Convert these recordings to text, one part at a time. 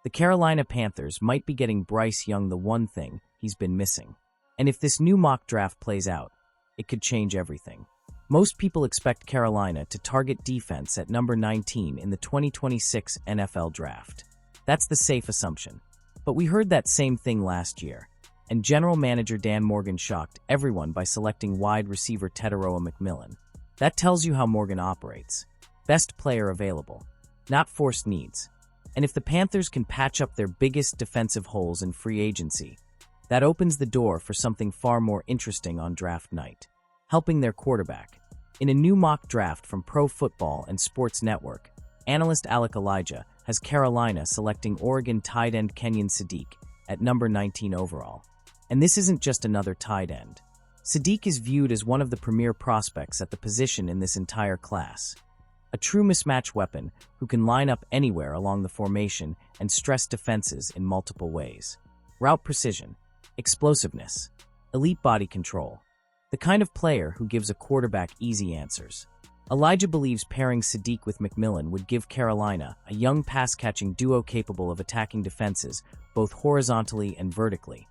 The Carolina Panthers might be getting Bryce Young the one thing he's been missing. And if this new mock draft plays out, it could change everything. Most people expect Carolina to target defense at number 19 in the 2026 NFL Draft. That's the safe assumption. But we heard that same thing last year, and General Manager Dan Morgan shocked everyone by selecting wide receiver Teteroa McMillan. That tells you how Morgan operates. Best player available, not forced needs. And if the Panthers can patch up their biggest defensive holes in free agency, that opens the door for something far more interesting on draft night. Helping their quarterback. In a new mock draft from Pro Football and Sports Network, analyst Alec Elijah has Carolina selecting Oregon tight end Kenyon Sadiq at number 19 overall. And this isn't just another tight end. Sadiq is viewed as one of the premier prospects at the position in this entire class. A true mismatch weapon who can line up anywhere along the formation and stress defenses in multiple ways. Route precision, explosiveness, elite body control. The kind of player who gives a quarterback easy answers. Elijah believes pairing Sadiq with McMillan would give Carolina a young pass-catching duo capable of attacking defenses both horizontally and vertically.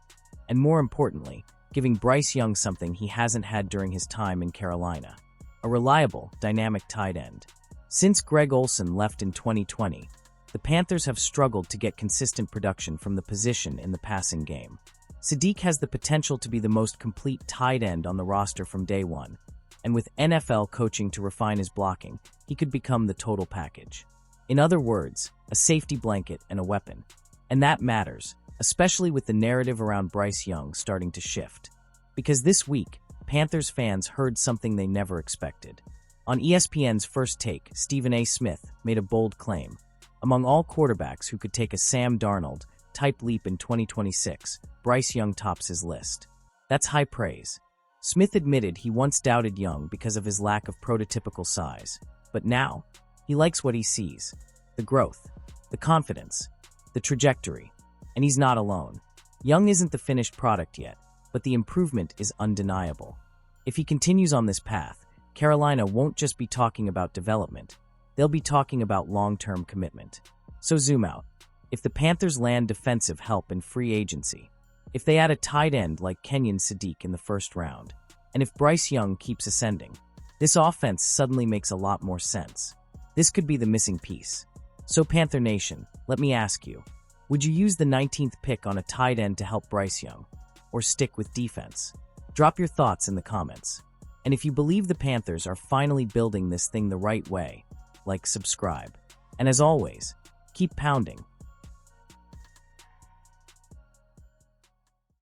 And more importantly, giving Bryce Young something he hasn't had during his time in Carolina. A reliable, dynamic tight end. Since Greg Olsen left in 2020, the Panthers have struggled to get consistent production from the position in the passing game. Sadiq has the potential to be the most complete tight end on the roster from day one, and with NFL coaching to refine his blocking, he could become the total package. In other words, a safety blanket and a weapon. And that matters, especially with the narrative around Bryce Young starting to shift. Because this week, Panthers fans heard something they never expected. On ESPN's First Take, Stephen A. Smith made a bold claim. Among all quarterbacks who could take a Sam Darnold-type leap in 2026, Bryce Young tops his list. That's high praise. Smith admitted he once doubted Young because of his lack of prototypical size. But now, he likes what he sees. The growth, the confidence, the trajectory. And he's not alone. Young isn't the finished product yet, but the improvement is undeniable. If he continues on this path, Carolina won't just be talking about development. They'll be talking about long-term commitment. So zoom out. If the Panthers land defensive help in free agency, if they add a tight end like Kenyon Sadiq in the first round, and if Bryce Young keeps ascending, this offense suddenly makes a lot more sense. This could be the missing piece. So Panther Nation, let me ask you, would you use the 19th pick on a tight end to help Bryce Young, or stick with defense? Drop your thoughts in the comments. And if you believe the Panthers are finally building this thing the right way, like, subscribe. And as always, keep pounding.